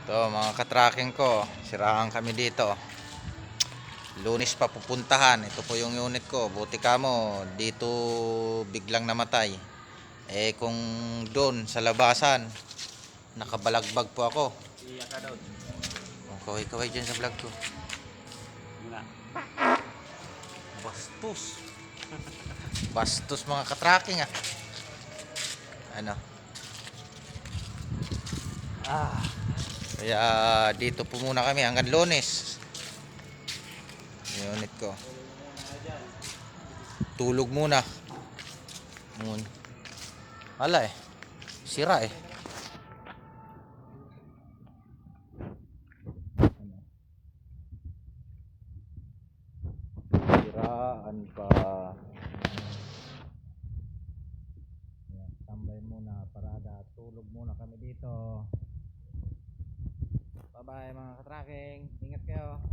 To mga katracking ko, sirahan kami dito. Lunes pa pupuntahan. Ito po yung unit ko. Buti ka mo, dito biglang namatay. Eh kung doon sa labasan, nakabalagbag po ako. Iyak ka daw. Ang kaway-kaway dyan sa vlog ko. Wala. Bastos. Bastos mga katracking ah. Ano? Kaya dito po muna kami hanggang Lunes. Yung unit ko. Tulog muna. Wala eh. Sira eh. Siraan pa. Tambay muna, parada. Tulog muna kami dito. Bye bye mga katracking. Ingat kayo.